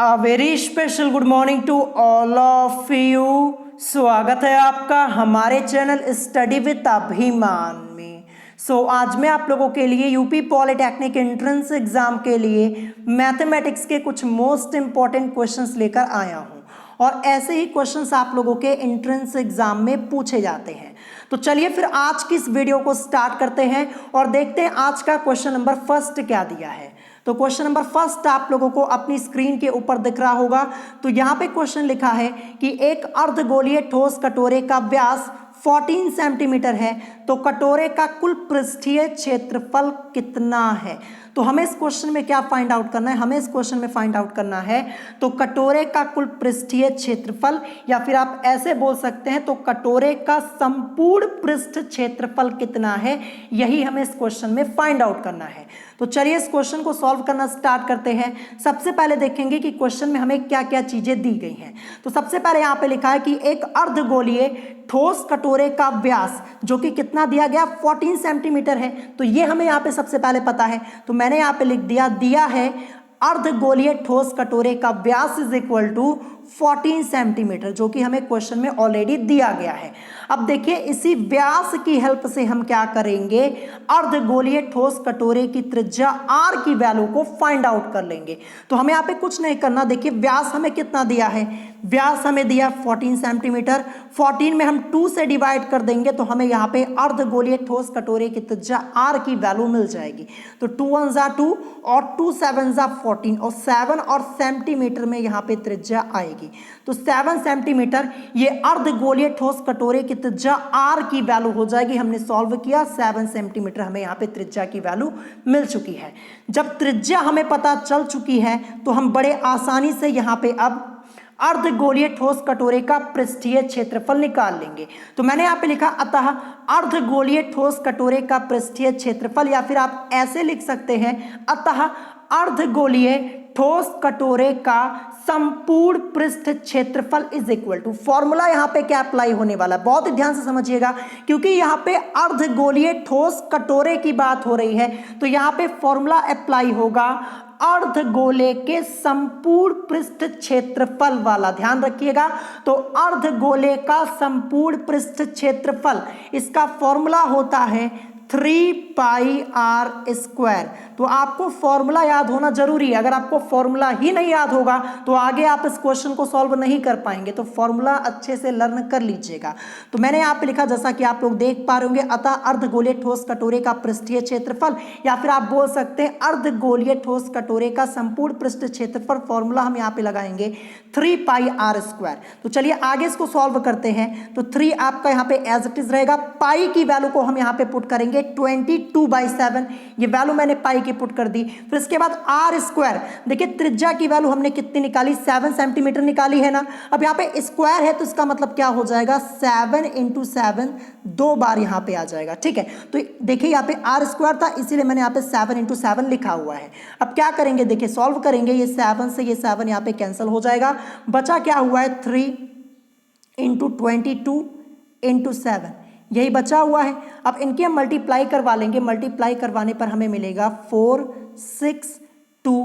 A very special good morning to all of you। स्वागत है आपका हमारे चैनल स्टडी विद अभिमान में। आज मैं आप लोगों के लिए यूपी पॉलिटेक्निक एंट्रेंस एग्जाम के लिए मैथमेटिक्स के कुछ मोस्ट इंपॉर्टेंट क्वेश्चंस लेकर आया हूं और ऐसे ही क्वेश्चंस आप लोगों के एंट्रेंस एग्जाम में पूछे जाते हैं। तो चलिए फिर आज की इस वीडियो को स्टार्ट करते हैं और देखते हैं आज का क्वेश्चन नंबर फर्स्ट क्या दिया है। तो क्वेश्चन नंबर फर्स्ट आप लोगों को अपनी स्क्रीन के ऊपर दिख रहा होगा। तो यहाँ पे क्वेश्चन लिखा है कि एक अर्धगोलीय ठोस कटोरे का व्यास 14 सेंटीमीटर है, तो कटोरे का कुल पृष्ठीय क्षेत्रफल कितना है। तो हमें इस क्वेश्चन में क्या फाइंड आउट करना है, हमें इस क्वेश्चन में फाइंड आउट करना है तो कटोरे का कुल पृष्ठीय क्षेत्रफल, या फिर आप ऐसे बोल सकते हैं तो कटोरे का संपूर्ण पृष्ठ क्षेत्रफल कितना है, यही हमें इस क्वेश्चन में फाइंड आउट करना है। तो चलिए इस क्वेश्चन को सॉल्व करना स्टार्ट करते हैं। सबसे पहले देखेंगे कि क्वेश्चन में हमें क्या क्या चीजें दी गई हैं। तो सबसे पहले यहाँ पे लिखा है कि एक अर्धगोलीय ठोस कटोरे का व्यास जो कि कितना दिया गया 14 सेंटीमीटर है। तो ये हमें यहाँ पे सबसे पहले पता है, तो मैंने यहाँ पे लिख दिया है अर्धगोलीय ठोस कटोरे का व्यास इज इक्वल टू 14 सेंटीमीटर, जो कि हमें क्वेश्चन में ऑलरेडी दिया गया है। अब देखिए इसी व्यास की हेल्प से हम क्या करेंगे, अर्धगोलीय ठोस कटोरे की त्रिज्या r की वैल्यू को फाइंड आउट कर लेंगे। तो हमें यहाँ पे कुछ नहीं करना। देखिए व्यास हमें कितना दिया है, व्यास हमें दिया 14 सेंटीमीटर। 14 में हम 2 से डिवाइड कर देंगे तो हमें यहाँ पे अर्धगोलीय ठोस कटोरे की त्रिज्या r की वैल्यू मिल जाएगी। तो 2 1 जा 2 और 2 7 जा 14 और 7 और सेंटीमीटर में यहाँ पे त्रिज्या आएगी। तो 7 सेंटीमीटर ये अर्धगोलीय ठोस कटोरे की त्रिज्या r की वैल्यू हो जाएगी। हमने सॉल्व किया, 7 सेंटीमीटर हमें यहाँ पे त्रिज्या की वैल्यू मिल चुकी है। जब त्रिज्या हमें पता चल चुकी है तो हम बड़े आसानी से यहाँ पे अब अर्धगोलीय ठोस कटोरे का पृष्ठीय क्षेत्रफल निकाल लेंगे। तो मैंने यहाँ पे लिखा अतः अर्धगोलीय ठोस कटोरे का पृष्ठीय क्षेत्रफल, या फिर आप ऐसे लिख सकते हैं अतः अर्धगोलीय ठोस कटोरे का संपूर्ण पृष्ठ क्षेत्रफल इज इक्वल टू, फॉर्मूला यहाँ पे क्या अप्लाई होने वाला है, बहुत ही ध्यान से समझिएगा क्योंकि यहाँ पे अर्धगोलीय ठोस कटोरे की बात हो रही है। तो यहाँ पे फॉर्मूला अप्लाई होगा अर्धगोले के संपूर्ण पृष्ठ क्षेत्रफल वाला, ध्यान रखिएगा। तो अर्धगोले का संपूर्ण पृष्ठ क्षेत्रफल, इसका फॉर्मूला होता है 3 पाई r स्क्वायर। तो आपको फॉर्मूला याद होना जरूरी है। अगर आपको फॉर्मूला ही नहीं याद होगा तो आगे आप इस क्वेश्चन को सॉल्व नहीं कर पाएंगे। तो फॉर्मूला अच्छे से लर्न कर लीजिएगा। तो मैंने यहाँ पे लिखा, जैसा कि आप लोग देख पा रहे होंगे, अतः अर्धगोलीय ठोस कटोरे का पृष्ठीय क्षेत्रफल, या फिर आप बोल सकते हैं अर्धगोलीय ठोस कटोरे का संपूर्ण पृष्ठ क्षेत्रफल। फॉर्मूला हम यहाँ पे लगाएंगे 3 पाई r स्क्वायर। तो चलिए आगे इसको सॉल्व करते हैं। तो 3 आपका यहाँ पे एज इट इज रहेगा, पाई की वैल्यू को हम यहाँ पे पुट करेंगे 22/7, ये वैल्यू मैंने पाई की पुट कर दी। फिर इसके बाद r स्क्वायर, देखिए त्रिज्या की वैल्यू हमने कितनी निकाली, 7 सेंटीमीटर निकाली है ना। अब यहाँ पे स्क्वायर है तो इसका मतलब क्या हो जाएगा, 7 × 7 2 बार यहाँ पे आ जाएगा, ठीक है। तो देखिए यहाँ पे r स्क्वायर था इसीलिए मैंने यहाँ पे 7 × 7 लिखा हुआ है। अब क्या करेंगे, देखिए सॉल्व करेंगे, ये 7 से ये 7 यहाँ पे कैंसिल हो जाएगा। बचा क्या हुआ है, 3 × 22 × 7, यही बचा हुआ है। अब इनके हम मल्टीप्लाई करवा लेंगे। मल्टीप्लाई करवाने पर हमें मिलेगा 462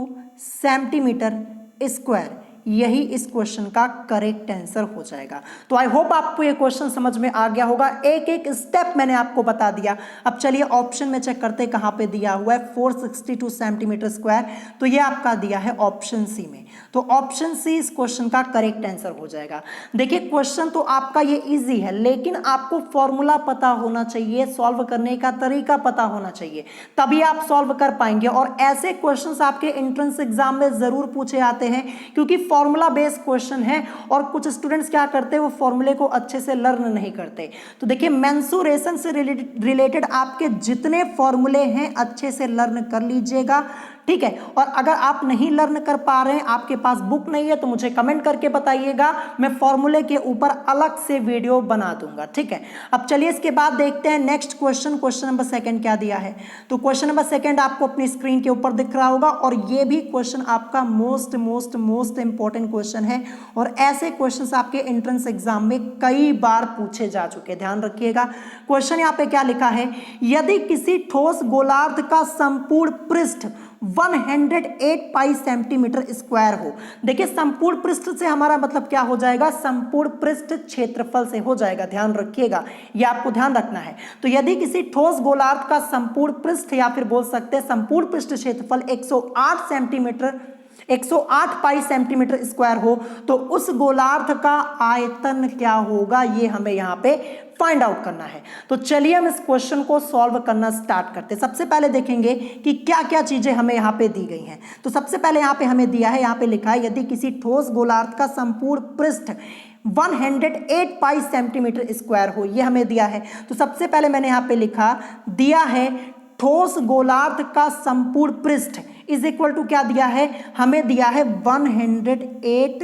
सेंटीमीटर स्क्वायर। यही इस क्वेश्चन का करेक्ट आंसर हो जाएगा। तो आई होप आपको ये क्वेश्चन समझ में आ गया होगा। एक एक स्टेप मैंने आपको बता दिया। अब चलिए ऑप्शन में चेक करते हैं कहाँ पे दिया हुआ है 462 सेंटीमीटर स्क्वायर। तो ये आपका दिया है ऑप्शन सी में। तो ऑप्शन सी इस क्वेश्चन का करेक्ट आंसर हो जाएगा। देखिए क्वेश्चन तो आपका ये इजी है, लेकिन आपको फॉर्मूला पता होना चाहिए, सॉल्व करने का तरीका पता होना चाहिए, तभी आप सॉल्व कर पाएंगे। और ऐसे क्वेश्चंस आपके एंट्रेंस एग्जाम में जरूर पूछे जाते हैं क्योंकि फॉर्मूला बेस्ड क्वेश्चन है और कुछ स्टूडेंट्स क्या करते हैं, वो फॉर्मूले को अच्छे से लर्न नहीं करते। तो देखिए मेंसुरेशन से रिलेटेड आपके जितने फॉर्मूले हैं अच्छे से लर्न कर लीजिएगा, ठीक है। और अगर आप नहीं लर्न कर पा रहे हैं, आपके पास बुक नहीं है, तो मुझे कमेंट करके बताइएगा, मैं फॉर्मूले के ऊपर अलग से वीडियो बना दूंगा, ठीक है। अब चलिए इसके बाद देखते हैं नेक्स्ट क्वेश्चन। क्वेश्चन नंबर 2 क्या दिया है। तो क्वेश्चन नंबर 2 आपको अपनी स्क्रीन के ऊपर दिख रहा होगा और ये भी क्वेश्चन आपका मोस्ट इंपॉर्टेंट क्वेश्चन है और ऐसे क्वेश्चंस आपके एंट्रेंस एग्जाम में कई बार पूछे जा चुके हैं, ध्यान रखिएगा। क्वेश्चन यहाँ पे क्या लिखा है, यदि किसी ठोस गोलार्ध का संपूर्ण पृष्ठ 108 पाई सेंटीमीटर स्क्वायर हो। देखिए संपूर्ण पृष्ठ से हमारा मतलब क्या हो जाएगा, संपूर्ण पृष्ठ क्षेत्रफल से हो जाएगा, ध्यान रखिएगा, ये आपको ध्यान रखना है। तो यदि किसी ठोस गोलार्ध का संपूर्ण पृष्ठ या फिर बोल सकते हैं संपूर्ण पृष्ठ क्षेत्रफल 108 पाई सेंटीमीटर स्क्वायर हो तो उस गोलार्ध का आयतन क्या होगा, ये हमें यहां पे फाइंड आउट करना है। तो चलिए हम इस क्वेश्चन को सॉल्व करना स्टार्ट करते हैं। सबसे पहले देखेंगे कि क्या क्या चीजें हमें यहां पे दी गई हैं। तो सबसे पहले यहां पे हमें दिया है, यहां पे लिखा है यदि किसी ठोस गोलार्ध का संपूर्ण पृष्ठ 108 पाई सेंटीमीटर स्क्वायर हो, ये हमें दिया है। तो सबसे पहले मैंने यहां पे लिखा दिया है ठोस गोलार्ध का संपूर्ण पृष्ठ इज इक्वल टू क्या दिया है, हमें दिया है 108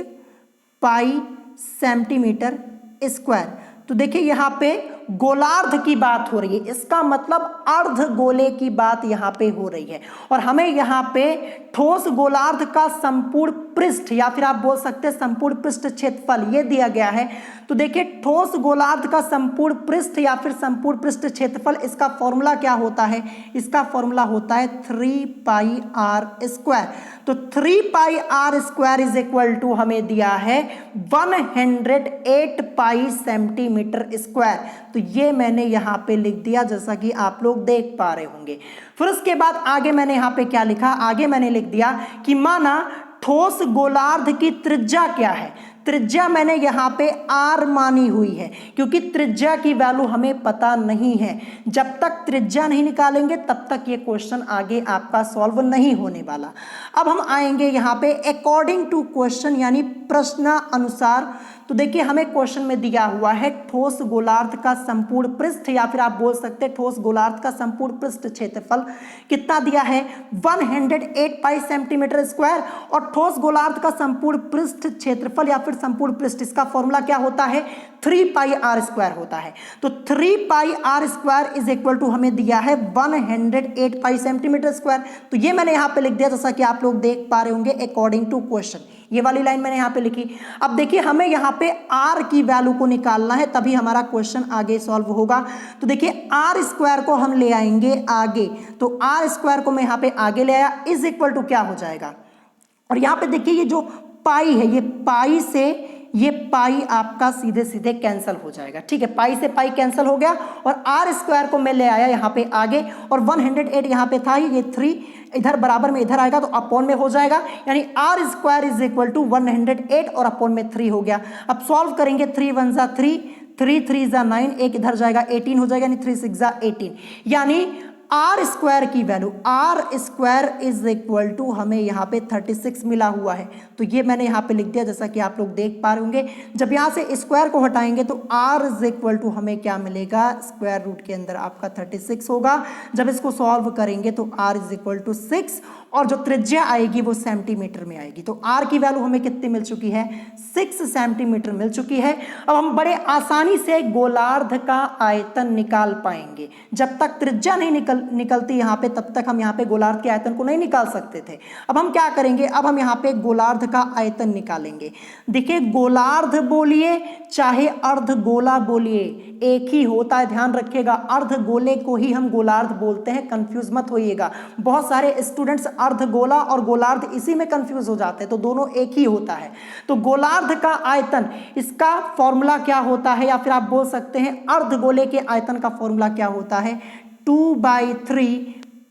पाई सेंटीमीटर स्क्वायर। तो देखिए यहां पे गोलार्ध की बात हो रही है, इसका मतलब अर्ध गोले की बात यहां पे हो रही है, और हमें यहां पे ठोस गोलार्ध का संपूर्ण पृष्ठ या फिर आप बोल सकते हैं संपूर्ण पृष्ठ क्षेत्रफल ये दिया गया है। तो देखिए ठोस गोलार्ध का संपूर्ण पृष्ठ या फिर संपूर्ण पृष्ठ क्षेत्रफल, इसका फॉर्मूला क्या होता है, इसका फॉर्मूला होता है 3 पाई आर स्क्वायर। तो 3 pi R square is equal to हमें दिया है 108 पाई सेंटीमीटर स्क्वायर। तो ये मैंने यहां पे लिख दिया जैसा कि आप लोग देख पा रहे होंगे। फिर उसके बाद आगे मैंने यहां पे क्या लिखा, आगे मैंने लिख दिया कि माना ठोस गोलार्ध की त्रिज्या क्या है। त्रिज्या मैंने यहां पे आर मानी हुई है क्योंकि त्रिज्या की वैल्यू हमें पता नहीं है। जब तक त्रिज्या नहीं निकालेंगे तब तक ये क्वेश्चन आगे आपका सॉल्व नहीं होने वाला। अब हम आएंगे यहां पे अकॉर्डिंग टू क्वेश्चन यानी प्रश्न अनुसार। तो देखिए हमें क्वेश्चन में दिया हुआ है ठोस गोलार्ध का संपूर्ण पृष्ठ या फिर आप बोल सकते हैं ठोस गोलार्ध का संपूर्ण पृष्ठ क्षेत्रफल कितना दिया है 108 पाई सेंटीमीटर स्क्वायर, और ठोस गोलार्ध का संपूर्ण पृष्ठ क्षेत्रफल या फिर संपूर्ण पृष्ठ, इसका फॉर्मूला क्या होता है 3 पाई आर स्क्वायर होता है। तो 3 pi R square is equal to हमें दिया है 108 पाई सेंटीमीटर स्क्वायर। तो ये मैंने यहां पे लिख दिया जैसा कि आप लोग देख पा रहे होंगे अकॉर्डिंग टू क्वेश्चन, ये वाली लाइन मैंने यहां पे लिखी। अब देखिए हमें यहां पे r की वैल्यू को निकालना है तभी हमारा क्वेश्चन आगे सॉल्व होगा। तो देखिए r स्क्वायर को हम ले आएंगे आगे, तो r स्क्वायर को मैं यहां पे आगे ले आया इज इक्वल टू क्या हो जाएगा, और यहां पे देखिए ये जो पाई है, ये पाई से ये पाई आपका सीधे सीधे कैंसिल हो जाएगा, ठीक है, पाई से पाई कैंसिल हो गया, और आर स्क्वायर को मैं ले आया यहाँ पे आगे, और 108 यहाँ पे था, ये 3 इधर बराबर में इधर आएगा तो अपॉन में हो जाएगा, यानी R square is equal to 108 और अपॉन में 3 हो गया। अब सॉल्व करेंगे, 3 1 जा 3, 3 3 जा 9, एक इधर जाएगा 18 हो जाएगा, यानी 3 6 जा 18, यानी आर स्क्वायर की value R square is equal to हमें यहाँ पे 36 मिला हुआ है। तो ये मैंने यहाँ पे लिख दिया जैसा कि आप लोग देख पा रहे होंगे। जब यहाँ से स्क्वायर को हटाएंगे तो आर इज इक्वल टू हमें क्या मिलेगा, स्क्वायर रूट के अंदर आपका 36 होगा। जब इसको सॉल्व करेंगे तो आर इज इक्वल टू 6, और जो त्रिज्या आएगी वो सेंटीमीटर में आएगी। तो आर की वैल्यू हमें कितनी मिल चुकी है, 6 सेंटीमीटर मिल चुकी है। अब हम बड़े आसानी से गोलार्ध का आयतन निकाल पाएंगे। जब तक त्रिज्या नहीं निकलती यहाँ पे तब तक हम यहाँ पे गोलार्ध के आयतन को नहीं निकाल सकते थे। अब हम क्या करेंगे, अब हम यहाँ पे गोलार्ध का आयतन निकालेंगे। देखिए गोलार्ध बोलिए चाहे अर्ध गोला बोलिए एक ही होता है, ध्यान रखिएगा। अर्ध गोले को ही हम गोलार्ध बोलते हैं, कंफ्यूज मत होइएगा। बहुत सारे स्टूडेंट्स अर्ध गोला और गोलार्ध इसी में कंफ्यूज हो जाते हैं, तो दोनों एक ही होता है। तो गोलार्ध का आयतन, इसका फॉर्मूला क्या होता है, या फिर आप बोल सकते हैं अर्ध गोले के आयतन का फॉर्मूला क्या होता है, 2/3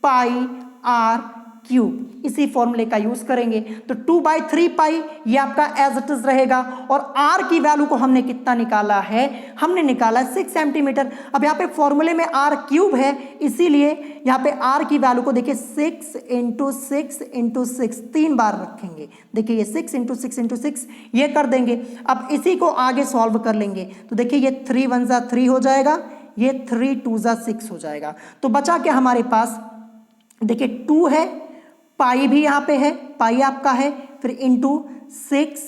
पाई आर क्यूब। इसी फॉर्मूले का यूज करेंगे। तो 2/3 पाई ये आपका एज इट इज रहेगा, और आर की वैल्यू को हमने कितना निकाला है, हमने निकाला 6 सेंटीमीटर। अब यहाँ पे फॉर्मूले में आर क्यूब है, इसीलिए यहाँ पे आर की वैल्यू को देखिए 6 × 6 × 6 3 बार रखेंगे। देखिए ये 6 × 6 × 6 ये कर देंगे। अब इसी को आगे सॉल्व कर लेंगे। तो देखिए ये 3 1 जा 3 हो जाएगा, ये 3 2 जा 6 हो जाएगा। तो बचा क्या हमारे पास, देखिए 2 है, पाई भी यहाँ पे है, पाई आपका है, फिर इंटू 6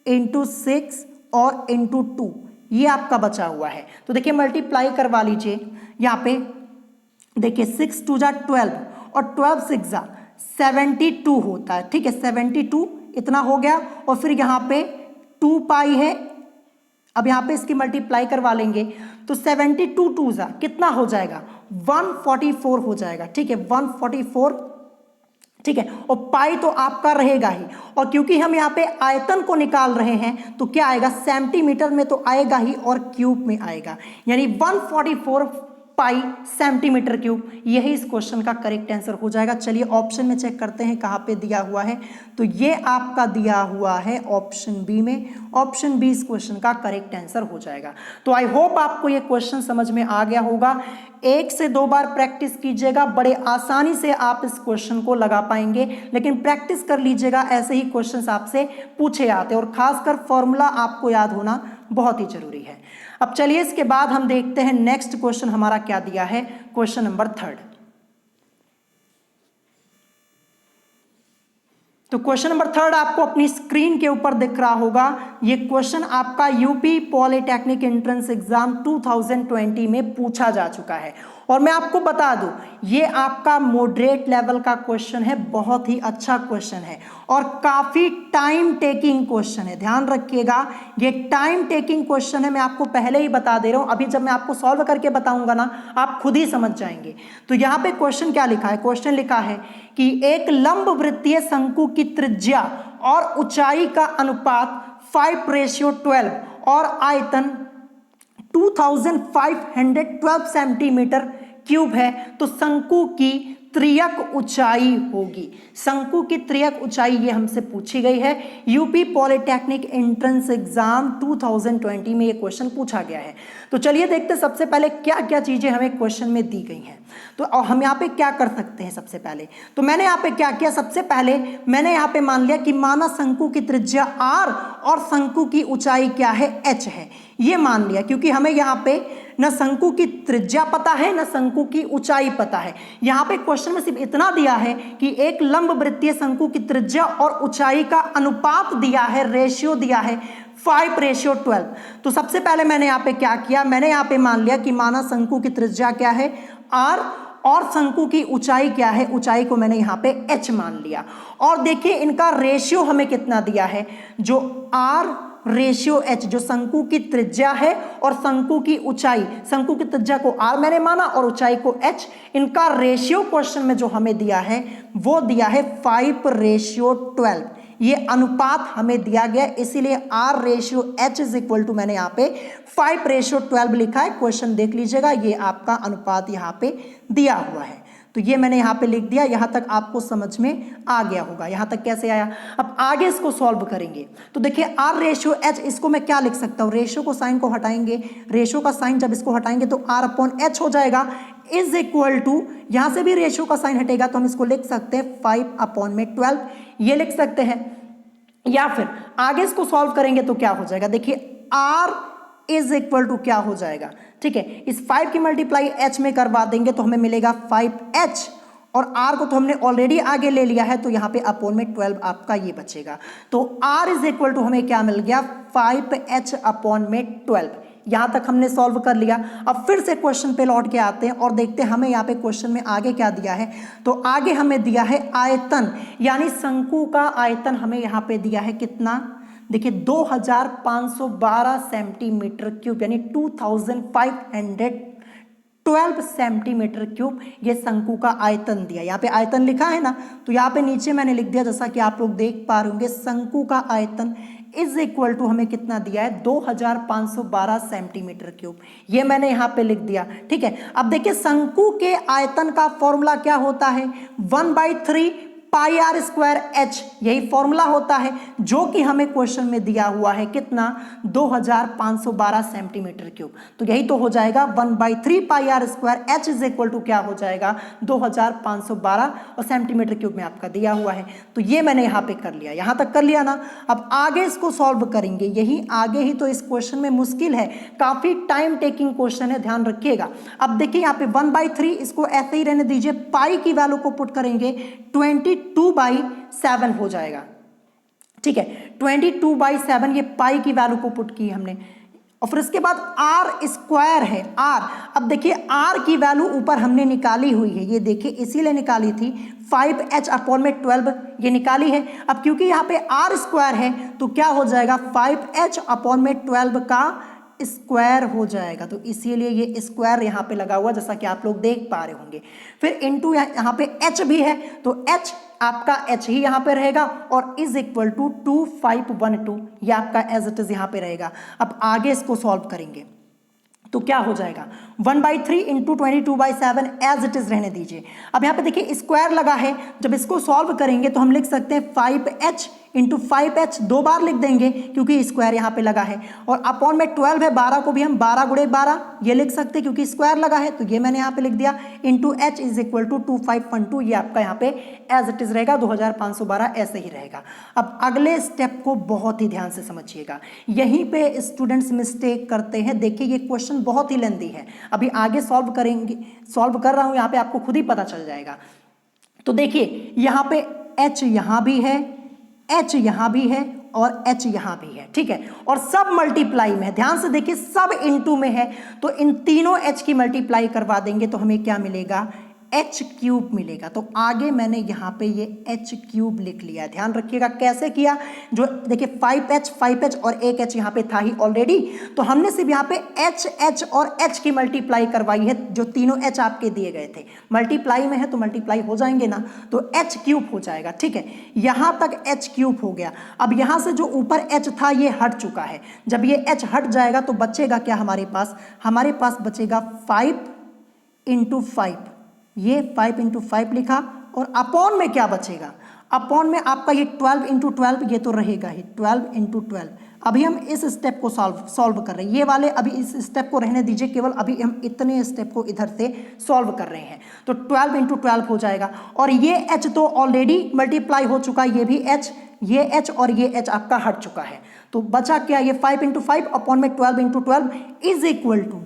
× 6 और इंटू 2 ये आपका बचा हुआ है। तो देखिए मल्टीप्लाई करवा लीजिए यहाँ पे, देखिए 6 2 जा 12 और 12 6 जा 72 होता है, ठीक है, 72 इतना हो गया। और फिर यहाँ पे 2 पाई है, अब यहाँ पे इसकी मल्टीप्लाई करवा लेंगे तो 72 2 जा कितना हो जाएगा, 144 हो जाएगा, ठीक है, 144, ठीक है, और पाई तो आपका रहेगा ही, और क्योंकि हम यहाँ पे आयतन को निकाल रहे हैं तो क्या आएगा, सेंटीमीटर में तो आएगा ही और क्यूब में आएगा, यानी 144 पाई सेंटीमीटर क्यूब। यही इस क्वेश्चन का करेक्ट आंसर हो जाएगा। चलिए ऑप्शन में चेक करते हैं कहाँ पे दिया हुआ है, तो ये आपका दिया हुआ है ऑप्शन बी में। ऑप्शन बी इस क्वेश्चन का करेक्ट आंसर हो जाएगा। तो आई होप आपको ये क्वेश्चन समझ में आ गया होगा। 1 से 2 बार प्रैक्टिस कीजिएगा, बड़े आसानी से आप इस क्वेश्चन को लगा पाएंगे, लेकिन प्रैक्टिस कर लीजिएगा, ऐसे ही क्वेश्चंस आपसे पूछे जाते हैं और खासकर फॉर्मूला आपको याद होना बहुत ही जरूरी है। अब चलिए इसके बाद हम देखते हैं नेक्स्ट क्वेश्चन हमारा क्या दिया है, क्वेश्चन नंबर 3। तो क्वेश्चन नंबर 3 आपको अपनी स्क्रीन के ऊपर दिख रहा होगा। ये क्वेश्चन आपका यूपी पॉलिटेक्निक एंट्रेंस एग्जाम 2020 में पूछा जा चुका है, और मैं आपको बता दूं ये आपका मॉडरेट लेवल का क्वेश्चन है, बहुत ही अच्छा क्वेश्चन है और काफी टाइम टेकिंग क्वेश्चन है। ध्यान रखिएगा ये टाइम टेकिंग क्वेश्चन है, मैं आपको पहले ही बता दे रहा हूं। अभी जब मैं आपको सॉल्व करके बताऊंगा ना, आप खुद ही समझ जाएंगे। तो यहां पे क्वेश्चन क्या लिखा है, क्वेश्चन लिखा है कि एक लंब वृत्तीय शंकु की त्रिज्या और ऊंचाई का अनुपात 5:12 और आयतन 2512 सेंटीमीटर क्यूब है, तो शंकु की त्रियक ऊंचाई होगी। शंकु की त्रियक ऊंचाई ये हमसे पूछी गई है। यूपी पॉलिटेक्निक एंट्रेंस एग्जाम 2020 में ये क्वेश्चन पूछा गया है। तो चलिए देखते हैं सबसे पहले क्या क्या चीजें हमें क्वेश्चन में दी गई हैं। तो हम यहाँ पे क्या कर सकते हैं, सबसे पहले तो मैंने यहाँ पे क्या किया, सबसे पहले मैंने यहाँ पे मान लिया कि माना शंकु की त्रिज्या r और शंकु की ऊंचाई क्या है, h है। ये मान लिया क्योंकि हमें यहाँ पे न शंकु की त्रिज्या पता है न शंकु की ऊंचाई पता है। यहाँ पे क्वेश्चन में सिर्फ इतना दिया है कि एक लंब वृत्तीय शंकु की त्रिज्या और ऊंचाई का अनुपात दिया है, रेशियो दिया है 5:12। तो सबसे पहले मैंने यहाँ पे क्या किया, मैंने यहाँ पे मान लिया कि माना शंकु की त्रिज्या क्या है r और शंकु की ऊंचाई क्या है, ऊंचाई को मैंने यहाँ पे h मान लिया। और देखिए इनका रेशियो हमें कितना दिया है, जो r रेशियो h, जो शंकु की त्रिज्या है और शंकु की ऊंचाई, शंकु की त्रिज्या को r मैंने माना और ऊंचाई को h, इनका रेशियो क्वेश्चन में जो हमें दिया है वो दिया है 5:12। ये अनुपात हमें दिया गया, इसीलिए r/h इज इक्वल टू मैंने यहाँ पे 5:12 लिखा है। क्वेश्चन देख लीजिएगा, ये आपका अनुपात यहाँ पे दिया हुआ है। तो ये मैंने यहाँ पे लिख दिया, यहाँ तक आपको समझ में आ गया होगा। यहाँ तक कैसे आया, अब आगे इसको सॉल्व करेंगे। तो देखिए r/h, इसको मैं क्या लिख सकता हूँ, रेशियो को साइन को हटाएंगे, रेशियो का साइन जब इसको हटाएंगे तो r/h हो जाएगा, इज इक्वल टू, यहाँ से भी रेशियो का साइन हटेगा तो हम इसको लिख सकते हैं 5/12, ये लिख सकते हैं। या फिर आगे इसको सॉल्व करेंगे तो क्या हो जाएगा, देखिए r इज इक्वल टू क्या हो जाएगा, ठीक है, इस 5 की मल्टीप्लाई h में करवा देंगे तो हमें मिलेगा 5h, और r को तो हमने ऑलरेडी आगे ले लिया है तो यहाँ पे अपॉन में 12 आपका ये बचेगा। तो r इज इक्वल टू हमें क्या मिल गया, 5h अपॉन में 12। यहाँ तक हमने सॉल्व कर लिया। अब फिर से क्वेश्चन पे लौट के आते हैं और देखते हैं हमें यहाँ पे क्वेश्चन में आगे क्या दिया है। तो आगे हमें दिया है आयतन, यानी शंकु का आयतन हमें यहाँ पे दिया है कितना, देखिए 2512 सेंटीमीटर क्यूब, यानी 2512 सेंटीमीटर क्यूब, ये शंकु का आयतन दिया। यहाँ पे आयतन लिखा है ना, तो यहाँ पे नीचे मैंने लिख दिया, जैसा कि आप लोग देख पा रहे होंगे, शंकु का आयतन इज इक्वल टू हमें कितना दिया है, 2512 सेंटीमीटर क्यूब, ये मैंने यहाँ पे लिख दिया। ठीक है, अब देखिए शंकु के आयतन का फॉर्मूला क्या होता है, 1/3 पाई आर स्क्वायर एच, यही फॉर्मूला होता है जो कि हमें क्वेश्चन में दिया हुआ है कितना, 2512 सेंटीमीटर क्यूब। तो यही तो हो जाएगा 1/3 pi R square H is equal to क्या हो जाएगा, 2512, और सेंटीमीटर क्यूब में आपका दिया हुआ है। तो ये मैंने यहाँ पे कर लिया, यहाँ तक कर लिया ना। अब आगे इसको सॉल्व करेंगे, यही आगे ही तो इस क्वेश्चन में मुश्किल है, काफी टाइम टेकिंग क्वेश्चन है, ध्यान रखिएगा। अब देखिए यहाँ पे 1/3, इसको ऐसे ही रहने दीजिए, पाई की वैल्यू को पुट करेंगे 22/7 हो जाएगा। ठीक है, 22/7 ये पाई की वैल्यू को पुट की हमने, और फिर इसके बाद आर स्क्वायर है आर। अब देखिए आर की वैल्यू ऊपर हमने निकाली हुई है, ये देखिए इसीलिए निकाली थी, 5h अपॉन में 12 ये निकाली है। अब क्योंकि यहाँ पे आर स्क्वायर है तो क्या हो जाएगा, 5h अपॉन में 12 का स्क्वायर हो जाएगा, तो इसीलिए ये स्क्वायर यहाँ पे लगा हुआ जैसा कि आप लोग देख पा रहे होंगे। फिर इनटू यहाँ पे h भी है, तो h आपका h ही यहाँ पे रहेगा और इज इक्वल टू 2512, ये आपका एज इट इज यहाँ पे रहेगा। अब आगे इसको सॉल्व करेंगे तो क्या हो जाएगा, 1/3 इंटू 22/7 एज इट इज रहने दीजिए। अब यहाँ पे देखिए स्क्वायर लगा है, जब इसको सॉल्व करेंगे तो हम लिख सकते हैं 5h इंटू 5h, 2 बार लिख देंगे क्योंकि स्क्वायर यहाँ पे लगा है, और अपॉन में 12 है, 12 को भी हम 12 गुणे 12 ये लिख सकते हैं क्योंकि स्क्वायर लगा है, तो ये मैंने यहाँ पे लिख दिया, into h is equal to 2512, ये आपका यहाँ पे एज इट इज रहेगा, 2512 ऐसे ही रहेगा। अब अगले स्टेप को बहुत ही ध्यान से समझिएगा, यहीं पे स्टूडेंट्स मिस्टेक करते हैं। देखिए ये क्वेश्चन बहुत ही लेंथी है, अभी आगे सॉल्व करेंगे, सॉल्व कर रहा हूं, यहाँ पे आपको खुद ही पता चल जाएगा। तो देखिए यहाँ पे h यहाँ भी है, h यहाँ भी है और h यहाँ भी है, ठीक है, और सब मल्टीप्लाई में है, ध्यान से देखिए सब इनटू में है, तो इन तीनों h की मल्टीप्लाई करवा देंगे तो हमें क्या मिलेगा, h क्यूब मिलेगा। तो आगे मैंने यहाँ पे ये h क्यूब लिख लिया है, ध्यान रखिएगा कैसे किया, जो देखिए 5h और एक h यहाँ पे था ही ऑलरेडी, तो हमने सिर्फ यहाँ पे h और h की मल्टीप्लाई करवाई है, जो तीनों h आपके दिए गए थे मल्टीप्लाई में है तो मल्टीप्लाई हो जाएंगे ना, तो h क्यूब हो जाएगा, ठीक है, यहाँ तक h क्यूब हो गया। अब यहाँ से जो ऊपर h था ये हट चुका है, जब ये h हट जाएगा तो बचेगा क्या हमारे पास बचेगा 5 इंटू 5, ये 5 इंटू 5 लिखा, और अपॉन में क्या बचेगा, अपॉन में आपका ये 12 इंटू 12 ये तो रहेगा ही, 12 इंटू 12। अभी हम इस स्टेप को सॉल्व कर रहे हैं, ये वाले अभी इस स्टेप को रहने दीजिए, केवल अभी हम इतने स्टेप को इधर से सॉल्व कर रहे हैं, तो 12 इंटू 12 हो जाएगा, और ये h तो ऑलरेडी मल्टीप्लाई हो चुका है, ये भी h, ये h और ये h आपका हट चुका है, तो बचा क्या, ये 5 इंटू 5 अपॉन में 12 इंटू 12 इज इक्वल टू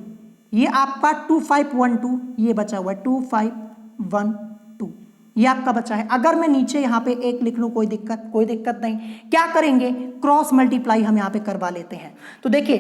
ये आपका 2512, ये बचा हुआ है 2512, ये आपका बचा है। अगर मैं नीचे यहाँ पे एक लिख लूँ कोई दिक्कत नहीं, क्या करेंगे, क्रॉस मल्टीप्लाई हम यहाँ पे करवा लेते हैं। तो देखिए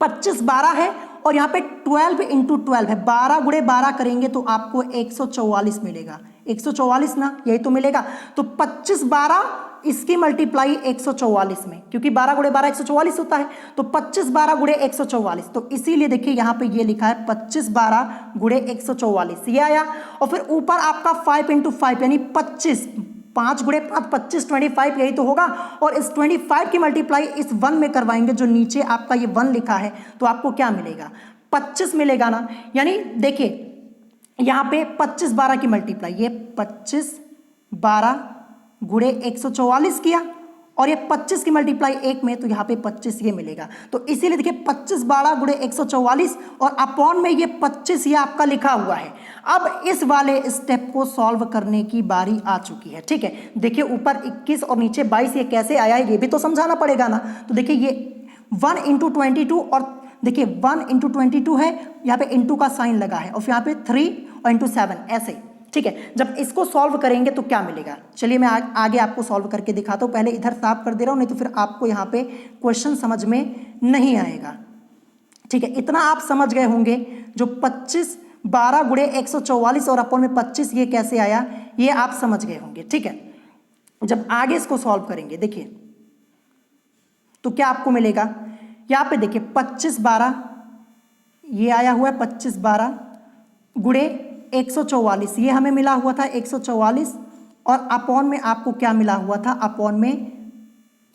25 12 है और यहाँ पे 12 इंटू 12 है, 12 गुणे 12 करेंगे तो आपको 144 मिलेगा, 144 ना, यही तो मिलेगा। तो 25 12 इसकी मल्टीप्लाई 144 में, क्योंकि 12 गुणे 12 144 होता है, तो 25 12 गुणे 144, तो इसीलिए देखिए यहाँ पे ये लिखा है 25 12 गुणे 144, ये आया। और फिर ऊपर आपका 5 इंटू 5 यानी 25, 5 गुणे 5 25, 25 यही तो होगा, और इस 25 की मल्टीप्लाई इस 1 में करवाएंगे, जो नीचे आपका ये 1 लिखा है, तो आपको क्या मिलेगा, 25 मिलेगा ना। यानी देखिए यहाँ पे 25 12 की मल्टीप्लाई, ये 25 12 गुणे 144 किया, और ये 25 की मल्टीप्लाई 1 में, तो यहाँ पे 25 ये मिलेगा। तो इसीलिए देखिए 25 12 गुणे 144 और अपॉन में ये 25 ये आपका लिखा हुआ है। अब इस वाले स्टेप को सॉल्व करने की बारी आ चुकी है, ठीक है। देखिए ऊपर 21 और नीचे 22 ये कैसे आया है ये भी तो समझाना पड़ेगा ना। तो देखिए ये 1 इंटू 22 और देखिए 1 इंटू 22 है, यहाँ पे इंटू का साइन लगा है, और यहाँ पे 3 और इंटू 7 ऐसे, ठीक है। जब इसको सॉल्व करेंगे तो क्या मिलेगा, चलिए मैं आगे आपको सॉल्व करके दिखाता हूँ। पहले इधर साफ कर दे रहा हूँ, नहीं तो फिर आपको यहाँ पे क्वेश्चन समझ में नहीं आएगा, ठीक है। इतना आप समझ गए होंगे, जो 25 12 गुणे 144 और अपॉन में 25 ये कैसे आया, ये आप समझ गए होंगे, ठीक है। जब आगे इसको सॉल्व करेंगे देखिए तो क्या आपको मिलेगा, यहाँ पे देखिए 25 12 ये आया हुआ है, 25 12 गुणे 144 ये हमें मिला हुआ था 144, और अपॉन में आपको क्या मिला हुआ था, अपॉन में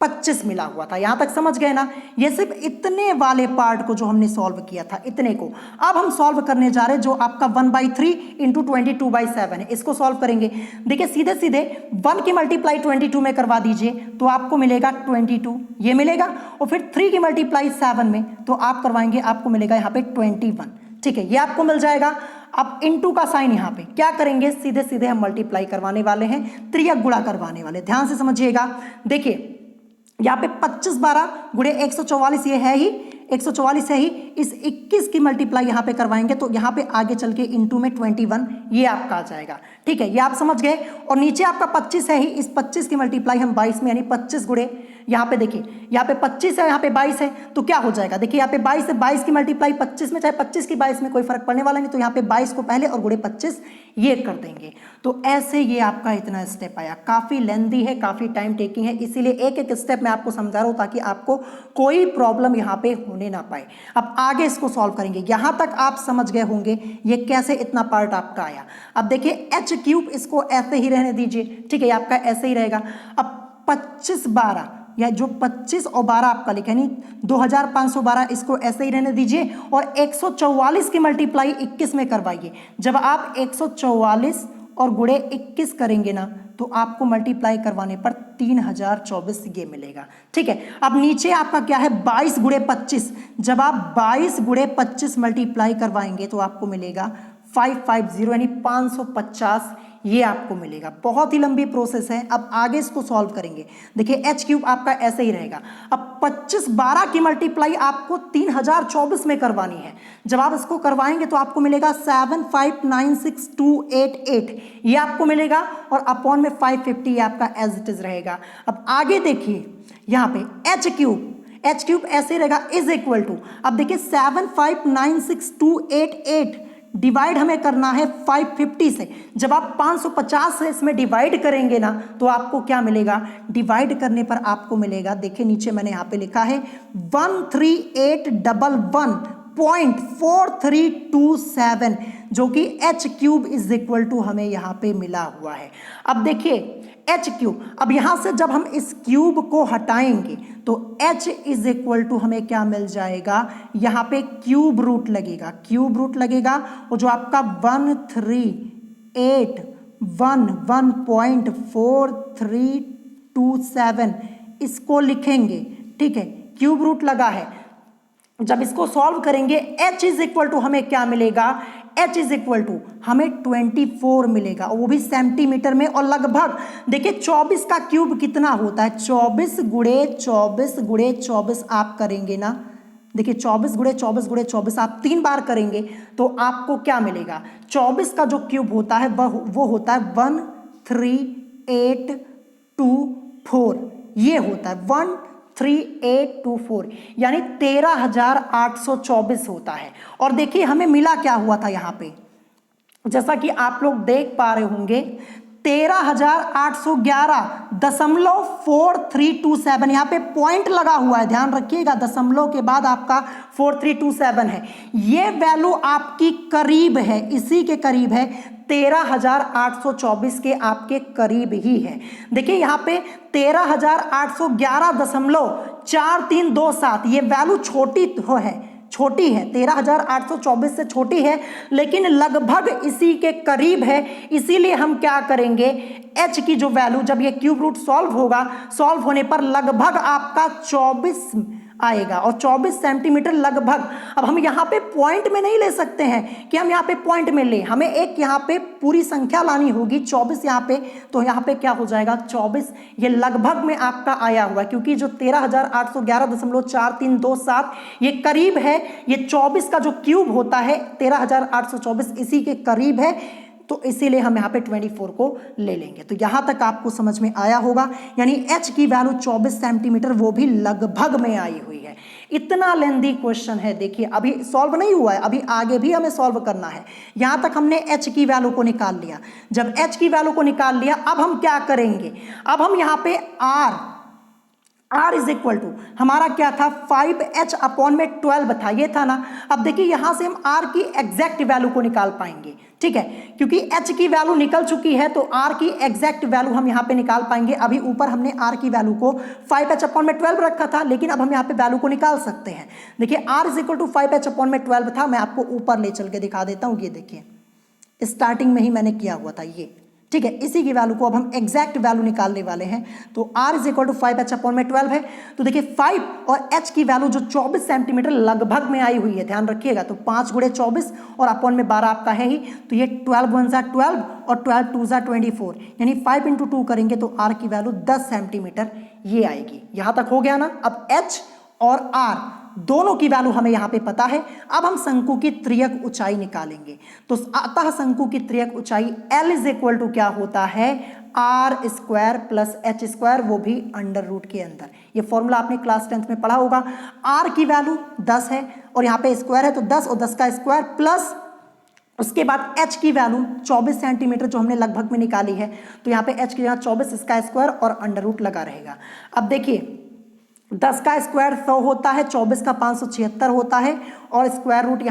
25 मिला हुआ था। यहाँ तक समझ गए ना। ये सिर्फ इतने वाले पार्ट को जो हमने सॉल्व किया था, इतने को अब हम सॉल्व करने जा रहे हैं, जो आपका 1/3 इंटू 22/7 है, इसको सॉल्व करेंगे। देखिए सीधे सीधे 1 की मल्टीप्लाई 22 में करवा दीजिए तो आपको मिलेगा 22 ये मिलेगा, और फिर 3 की मल्टीप्लाई 7 में तो आप करवाएंगे, आपको मिलेगा यहाँ पे 21, ठीक है, ये आपको मिल जाएगा। अब इनटू का साइन यहाँ पे क्या करेंगे, सीधे सीधे हम मल्टीप्लाई करवाने वाले हैं, त्रियक गुणा करवाने वाले, ध्यान से समझिएगा। देखिए यहाँ पे 25 12 गुणे 144 ये है ही, 144 है ही, इस 21 की मल्टीप्लाई यहाँ पे करवाएंगे तो यहाँ पे आगे चल के इंटू में 21 ये आपका आ जाएगा, ठीक है, ये आप समझ गए। और नीचे आपका 25 है ही, इस 25 की मल्टीप्लाई हम 22 में यानी 25 गुणे यहाँ पे देखिए, यहाँ पे 25 है, यहाँ पे 22 है, तो क्या हो जाएगा, देखिए यहाँ पे 22 है, 22 की मल्टीप्लाई 25 में, चाहे 25 की 22 में कोई फर्क पड़ने वाला नहीं, तो यहाँ पे 22 को पहले और गुणे 25 ये कर देंगे। तो ऐसे ये आपका इतना स्टेप आया, काफ़ी लेंदी है, काफ़ी टाइम टेकिंग है, इसीलिए एक एक स्टेप मैं आपको समझा रहा हूँ ताकि आपको कोई प्रॉब्लम यहाँ पे होने ना पाए। अब आगे इसको सॉल्व करेंगे, यहाँ तक आप समझ गए होंगे ये कैसे इतना पार्ट आपका आया। अब देखिए h3 इसको ऐसे ही रहने दीजिए, ठीक है, ये आपका ऐसे ही रहेगा। अब 25 12 या जो 25 और 12 आपका लिखा है, नहीं 2512, इसको ऐसे ही रहने दीजिए और 144 की मल्टीप्लाई 21 में करवाइए। जब आप 144 और गुणे 21 करेंगे ना तो आपको मल्टीप्लाई करवाने पर 3024 ये मिलेगा, ठीक है। अब नीचे आपका क्या है 22 गुणे 25, जब आप 22 गुणे 25 मल्टीप्लाई करवाएंगे तो आपको मिलेगा 550 यानी 550 ये आपको मिलेगा। बहुत ही लंबी प्रोसेस है। अब आगे इसको सॉल्व करेंगे, देखिए h3 आपका ऐसे ही रहेगा। अब 25 12 की मल्टीप्लाई आपको 3024 में करवानी है, जब आप इसको करवाएंगे तो आपको मिलेगा 7596288 ये आपको मिलेगा और अपॉन में 550 ये आपका एज इट इज रहेगा। अब आगे देखिए यहाँ पे h3 ऐसे रहेगा इज इक्वल टू, अब देखिए 7596288 डिवाइड हमें करना है 550 से। जब आप 550 से इसमें डिवाइड करेंगे ना तो आपको क्या मिलेगा, डिवाइड करने पर आपको मिलेगा, देखिए नीचे मैंने यहाँ पे लिखा है 13811.4327 जो कि h3 इज इक्वल टू हमें यहाँ पे मिला हुआ है। अब देखिए h3, अब यहाँ से जब हम इस क्यूब को हटाएंगे तो h इज इक्वल टू हमें क्या मिल जाएगा, यहाँ पे क्यूब रूट लगेगा और जो आपका 13811.4327 इसको लिखेंगे, ठीक है, क्यूब रूट लगा है। जब इसको सॉल्व करेंगे h इज इक्वल टू हमें क्या मिलेगा, h इज इक्वल टू हमें 24 मिलेगा, वो भी सेंटीमीटर में। और लगभग देखिए 24 का क्यूब कितना होता है, 24 गुणे 24 आप करेंगे ना, देखिए 24 गुणे 24 आप 3 बार करेंगे तो आपको क्या मिलेगा, 24 का जो क्यूब होता है वो होता है 13824, ये होता है 13824 यानी 13824 होता है। और देखिए हमें मिला क्या हुआ था यहाँ पे, जैसा कि आप लोग देख पा रहे होंगे 13,811.4327, यहाँ पे पॉइंट लगा हुआ है, ध्यान रखिएगा, दशमलव के बाद आपका 4327 है। ये वैल्यू आपकी करीब है, इसी के करीब है, 13,824 के आपके करीब ही है। देखिए यहाँ पे 13,811.4327 ये वैल्यू छोटी है 13,824 से छोटी है, लेकिन लगभग इसी के करीब है। इसीलिए हम क्या करेंगे, h की जो वैल्यू जब ये क्यूब रूट सॉल्व होने पर लगभग आपका 24 आएगा और 24 सेंटीमीटर लगभग। अब हम यहाँ पे पॉइंट में नहीं ले सकते हैं कि हम यहाँ पे पॉइंट में ले, हमें एक यहाँ पे पूरी संख्या लानी होगी 24 यहाँ पे, तो यहाँ पे क्या हो जाएगा 24 ये लगभग में आपका आया हुआ, क्योंकि जो 13,811.4327 ये करीब है, ये 24 का जो क्यूब होता है 13,824 इसी के करीब है, तो इसीलिए हम यहाँ पे 24 को ले लेंगे। तो यहाँ तक आपको समझ में आया होगा, यानी h की वैल्यू 24 सेंटीमीटर वो भी लगभग में आई हुई है। इतना लेंदी क्वेश्चन है, देखिए अभी सॉल्व नहीं हुआ है, अभी आगे भी हमें सॉल्व करना है। यहाँ तक हमने h की वैल्यू को निकाल लिया, जब h की वैल्यू को निकाल लिया अब हम क्या करेंगे, अब हम यहाँ पे r इज इक्वल टू हमारा क्या था 5h अपॉन में 12 था, ये था ना। अब देखिए यहाँ से हम r की एग्जैक्ट वैल्यू को निकाल पाएंगे, ठीक है, क्योंकि h की वैल्यू निकल चुकी है तो r की एग्जैक्ट वैल्यू हम यहाँ पे निकाल पाएंगे। अभी ऊपर हमने r की वैल्यू को 5h अपॉन में 12 रखा था, लेकिन अब हम यहाँ पे वैल्यू को निकाल सकते हैं। देखिए r is equal to 5h upon में 12 था, मैं आपको ऊपर ले चल के दिखा देता हूँ। ये देखिए स्टार्टिंग में ही मैंने किया हुआ था ये, ठीक है, इसी की वैल्यू को अब हम एग्जैक्ट वैल्यू निकालने वाले हैं। तो r is equal to 5h upon में 12 है, तो देखिए 5 और h की वैल्यू जो 24 सेंटीमीटर लगभग में आई हुई है, ध्यान रखिएगा, तो 5 गुणे 24 और अपॉन में 12 आपका है ही, तो ये 12 1 जा 12 और 12 2 जा 24, यानी 5 इंटू 2 करेंगे तो r की वैल्यू 10 सेंटीमीटर ये आएगी। यहाँ तक हो गया ना। अब h और r दोनों की वैल्यू हमें यहाँ पे पता है। अब हम शंकु की त्रियक ऊंचाई निकालेंगे। तो अतः शंकु की त्रियक ऊंचाई L इज इक्वल टू क्या होता है, R square plus H square, वो भी अंडर रूट के अंदर। ये फॉर्मूला आपने क्लास 10th में पढ़ा होगा। आर की वैल्यू 10 है और यहाँ पे स्क्वायर है, तो 10 और 10 का स्क्वायर प्लस उसके बाद h की वैल्यू 24 सेंटीमीटर जो हमने लगभग में निकाली है, तो यहाँ पे h की जगह 24, इसका स्क्वायर और अंडर रूट लगा रहेगा। अब देखिए 10 का स्क्वायर 100 होता है, 24 का 576 होता है और स्क्वायर रूट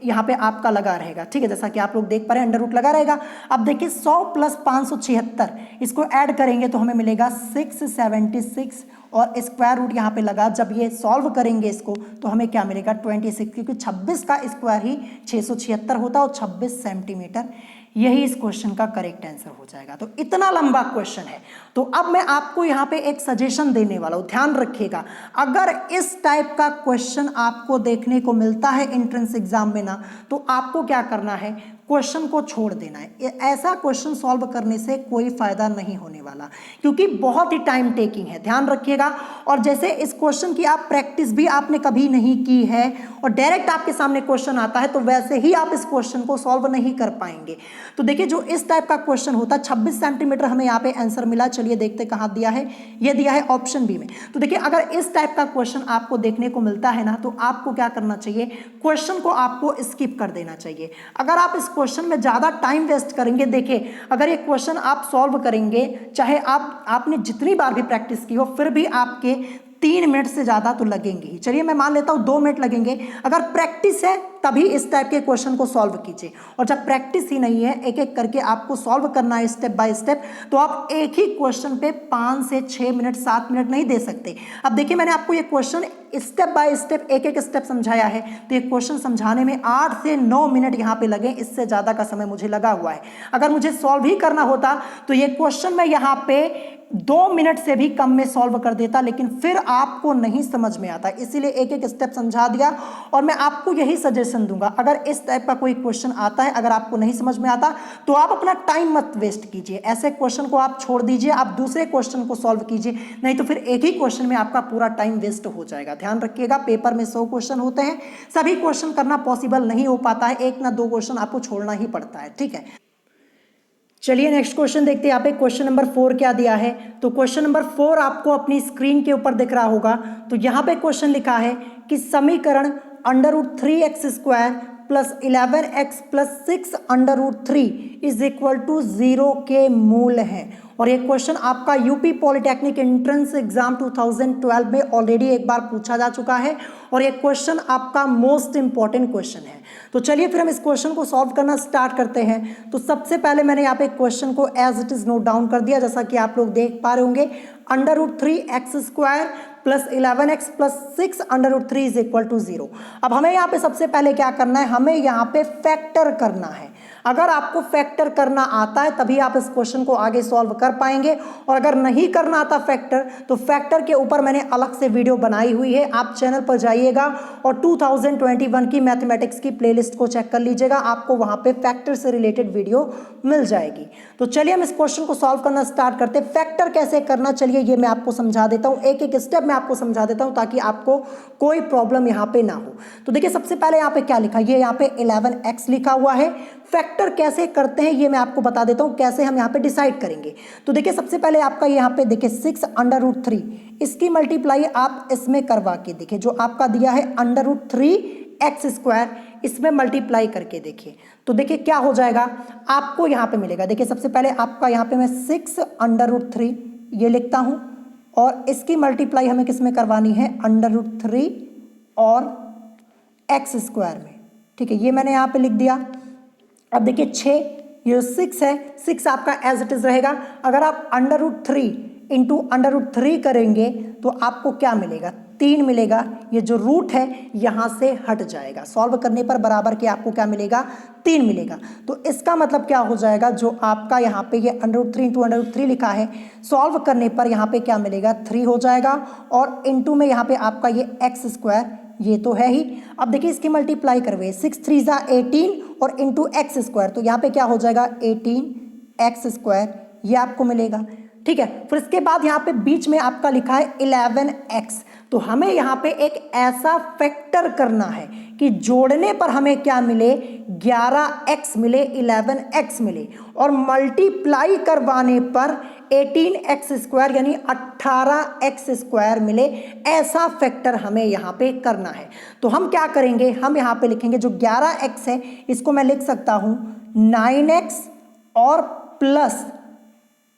यहाँ पे आपका लगा रहेगा। ठीक है, जैसा कि आप लोग देख पा रहे हैं अंडर रूट लगा रहेगा। अब देखिए 100 प्लस 576 इसको ऐड करेंगे तो हमें मिलेगा 676 और स्क्वायर रूट यहाँ पे लगा। जब ये सॉल्व करेंगे इसको तो हमें क्या मिलेगा 26, क्योंकि 26 का स्क्वायर ही 676 होता है और 26 सेंटीमीटर। यही इस क्वेश्चन का करेक्ट आंसर हो जाएगा। तो इतना लंबा क्वेश्चन है। तो अब मैं आपको यहाँ पे एक सजेशन देने वाला हूँ, ध्यान रखिएगा। अगर इस टाइप का क्वेश्चन आपको देखने को मिलता है एंट्रेंस एग्जाम में ना, तो आपको क्या करना है, क्वेश्चन को छोड़ देना है। ऐसा क्वेश्चन सॉल्व करने से कोई फायदा नहीं होने वाला, क्योंकि बहुत ही टाइम टेकिंग है, ध्यान रखिएगा। और जैसे इस क्वेश्चन की आप प्रैक्टिस भी आपने कभी नहीं की है और डायरेक्ट आपके सामने क्वेश्चन आता है, तो वैसे ही आप इस क्वेश्चन को सॉल्व नहीं कर पाएंगे। तो देखिए जो इस टाइप का क्वेश्चन होता है, 26 सेंटीमीटर हमें यहाँ पे आंसर मिला। चलिए देखते कहाँ दिया है, ये दिया है ऑप्शन बी में। तो देखिए अगर इस टाइप का क्वेश्चन आपको देखने को मिलता है ना, तो आपको क्या करना चाहिए, क्वेश्चन को आपको स्किप कर देना चाहिए। अगर आप इस क्वेश्चन में ज्यादा टाइम वेस्ट करेंगे, देखिए अगर ये क्वेश्चन आप सॉल्व करेंगे, चाहे आपने जितनी बार भी प्रैक्टिस की हो, फिर भी आपके 3 मिनट से ज्यादा तो लगेंगे ही। चलिए मैं मान लेता हूं 2 मिनट लगेंगे। अगर प्रैक्टिस है तभी इस टाइप के क्वेश्चन को सॉल्व कीजिए, और जब प्रैक्टिस ही नहीं है, एक एक करके आपको सॉल्व करना है स्टेप बाय स्टेप, तो आप एक ही क्वेश्चन पे 5 से 6 मिनट 7 मिनट नहीं दे सकते। अब देखिए मैंने आपको ये क्वेश्चन स्टेप बाय स्टेप एक एक स्टेप समझाया है, तो ये क्वेश्चन समझाने में 8 से 9 मिनट यहाँ पे लगे, इससे ज्यादा का समय मुझे लगा हुआ है। अगर मुझे सॉल्व ही करना होता तो ये क्वेश्चन मैं यहाँ पे 2 मिनट से भी कम में सॉल्व कर देता, लेकिन फिर आपको नहीं समझ में आता, इसीलिए एक एक स्टेप समझा दिया। और मैं आपको यही सजेशन दूंगा, अगर इस टाइप का कोई क्वेश्चन आता है, अगर आपको नहीं समझ में आता, तो आप अपना टाइम मत वेस्ट कीजिए, ऐसे क्वेश्चन को आप छोड़ दीजिए, आप दूसरे क्वेश्चन को सॉल्व कीजिए, नहीं तो फिर एक ही क्वेश्चन में आपका पूरा टाइम वेस्ट हो जाएगा। ध्यान रखिएगा, पेपर में 100 क्वेश्चन होते हैं, सभी क्वेश्चन करना पॉसिबल नहीं हो पाता है, 1 ना 2 क्वेश्चन आपको छोड़ना ही पड़ता है। ठीक है, चलिए नेक्स्ट क्वेश्चन देखते हैं। यहाँ पे क्वेश्चन नंबर 4 क्या दिया है। तो क्वेश्चन नंबर 4 आपको अपनी स्क्रीन के ऊपर दिख रहा होगा। तो यहाँ पे क्वेश्चन लिखा है कि समीकरण √3x² plus 11x plus 6 √3 is equal to 0 के मूल हैं। और ये क्वेश्चन आपका यूपी पॉलिटेक्निक एंट्रेंस एग्जाम 2012 में ऑलरेडी एक बार पूछा जा चुका है, और ये क्वेश्चन आपका मोस्ट इंपॉर्टेंट क्वेश्चन है। तो चलिए फिर हम इस क्वेश्चन को सॉल्व करना स्टार्ट करते हैं। तो सबसे पहले मैंने यहाँ पे क्वेश्चन को as it is note down कर दिया, जैसा कि आप लोग देख पा रहे होंगे। √3x² plus 11x plus 6 √3 is equal to 0। अब हमें यहाँ पे सबसे पहले क्या करना है, हमें यहाँ पे फैक्टर करना है। अगर आपको फैक्टर करना आता है तभी आप इस क्वेश्चन को आगे सॉल्व कर पाएंगे, और अगर नहीं करना आता फैक्टर, तो फैक्टर के ऊपर मैंने अलग से वीडियो बनाई हुई है, आप चैनल पर जाइएगा और 2021 की मैथमेटिक्स की प्लेलिस्ट को चेक कर लीजिएगा, आपको वहां पे फैक्टर से रिलेटेड वीडियो मिल जाएगी। तो चलिए हम इस क्वेश्चन को सॉल्व करना स्टार्ट करते हैं। फैक्टर कैसे करना, चलिए ये मैं आपको समझा देता हूँ, एक एक स्टेप मैं आपको समझा देता हूँ ताकि आपको कोई प्रॉब्लम यहाँ पे ना हो। तो देखिए सबसे पहले यहाँ पे क्या लिखा, ये यहाँ पे 11x लिखा हुआ है। फैक्टर कैसे करते हैं ये मैं आपको बता देता हूँ, कैसे हम यहाँ पे डिसाइड करेंगे। तो देखिए सबसे पहले आपका यहाँ पे देखिए 6 √3, इसकी मल्टीप्लाई आप इसमें करवा के देखिए, जो आपका दिया है √3x², इसमें मल्टीप्लाई करके देखिए, तो देखिए क्या हो जाएगा, आपको यहाँ पे मिलेगा। देखिए सबसे पहले आपका यहाँ पे मैं 6 √3 ये लिखता हूँ, और इसकी मल्टीप्लाई हमें किस में करवानी है, √3 और x² में। ठीक है, ये मैंने यहाँ पे लिख दिया। अब देखिए 6, ये 6 है, 6 आपका एज इट इज रहेगा। अगर आप √3 इंटू √3 करेंगे तो आपको क्या मिलेगा, 3 मिलेगा। ये जो रूट है यहाँ से हट जाएगा, सॉल्व करने पर बराबर के आपको क्या मिलेगा, 3 मिलेगा। तो इसका मतलब क्या हो जाएगा, जो आपका यहाँ पे ये √3 इंटू √3 लिखा है, सॉल्व करने पर यहाँ पे क्या मिलेगा, 3 हो जाएगा, और इंटू में यहाँ पे आपका ये x², ये तो है ही। अब देखिए इसकी मल्टीप्लाई करवे, 6 3 18 और इंटू x², तो यहाँ पे क्या हो जाएगा 18x², ये आपको मिलेगा। ठीक है। फिर इसके बाद यहाँ पे बीच में आपका लिखा है 11x, तो हमें यहाँ पे एक ऐसा फैक्टर करना है कि जोड़ने पर हमें क्या मिले, 11x मिले, 11x मिले, और मल्टीप्लाई करवाने पर 18x स्क्वायर यानी 18x स्क्वायर मिले। ऐसा फैक्टर हमें यहाँ पे करना है। तो हम क्या करेंगे, हम यहाँ पे लिखेंगे जो 11x है इसको मैं लिख सकता हूँ 9x और प्लस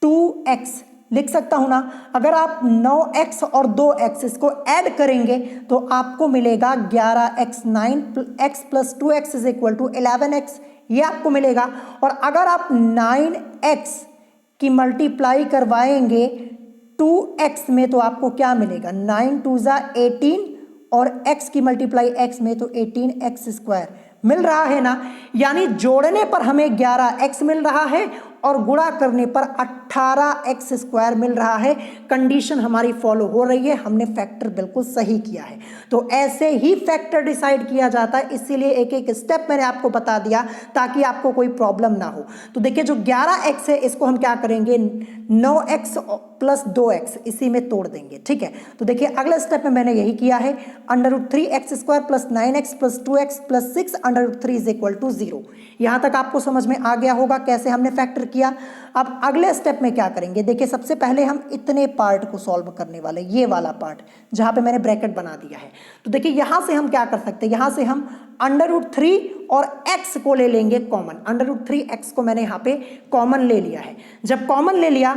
2x लिख सकता हूं ना। अगर आप 9x और 2x इसको ऐड करेंगे तो आपको मिलेगा 11x, 9x plus 2x is equal to 11x, ये आपको मिलेगा। और अगर आप 9x की मल्टीप्लाई करवाएंगे 2x में तो आपको क्या मिलेगा, 9 2 जा 18 और x की मल्टीप्लाई x में तो 18x स्क्वायर मिल रहा है ना। यानी जोड़ने पर हमें 11x मिल रहा है और गुणा करने पर 18x स्क्वायर मिल रहा है। कंडीशन हमारी फॉलो हो रही है, हमने फैक्टर बिल्कुल सही किया है। तो ऐसे ही फैक्टर डिसाइड किया जाता है, इसीलिए एक एक स्टेप मैंने आपको बता दिया ताकि आपको कोई प्रॉब्लम ना हो। तो देखिए जो 11x है इसको हम क्या करेंगे, 9x प्लस 2x इसी में तोड़ देंगे, ठीक है। तो देखिए अगले स्टेप में मैंने यही किया है, √3x square plus 9x plus 2x plus 6 √3 is equal to 0। यहां तक आपको समझ में आ गया होगा कैसे हमने फैक्टर किया। अब अगले स्टेप में क्या करेंगे, देखिए सबसे पहले हम इतने पार्ट को सॉल्व करने वाले, ये वाला पार्ट जहां पे मैंने ब्रैकेट बना दिया है। तो देखिए यहां से हम क्या कर सकते हैं, यहां से हम √3 और x को ले लेंगे कॉमन। √3x को मैंने यहाँ पे कॉमन ले लिया है। जब कॉमन ले लिया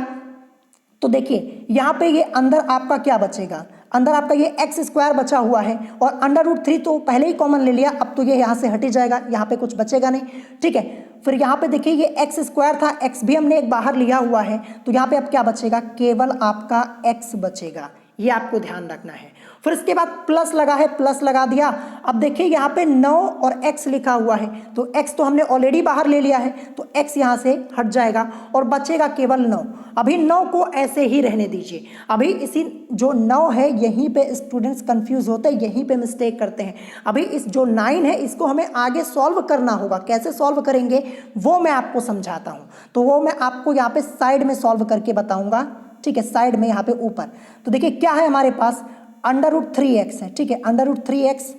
तो देखिए यहाँ पे ये अंदर आपका क्या बचेगा, अंदर आपका ये x स्क्वायर बचा हुआ है और √3 तो पहले ही कॉमन ले लिया, अब तो ये यहाँ से हट ही जाएगा, यहाँ पे कुछ बचेगा नहीं, ठीक है। फिर यहाँ पे देखिए ये x स्क्वायर था, x भी हमने एक बाहर लिया हुआ है, तो यहाँ पे अब क्या बचेगा, केवल आपका x बचेगा, ये आपको ध्यान रखना है। फिर इसके बाद प्लस लगा है, प्लस लगा दिया। अब देखिए यहाँ पे 9 और x लिखा हुआ है, तो x तो हमने ऑलरेडी बाहर ले लिया है, तो x यहाँ से हट जाएगा और बचेगा केवल 9। अभी 9 को ऐसे ही रहने दीजिए। अभी इसी जो 9 है यहीं पे स्टूडेंट्स कंफ्यूज होते हैं, यहीं पे मिस्टेक करते हैं। अभी इस जो 9 है इसको हमें आगे सॉल्व करना होगा, कैसे सॉल्व करेंगे वो मैं आपको समझाता हूँ। तो वो मैं आपको यहाँ पे साइड में सॉल्व करके बताऊँगा, ठीक है, साइड में यहाँ पे ऊपर। तो देखिए क्या है हमारे पास, √3x है, ठीक है, √3x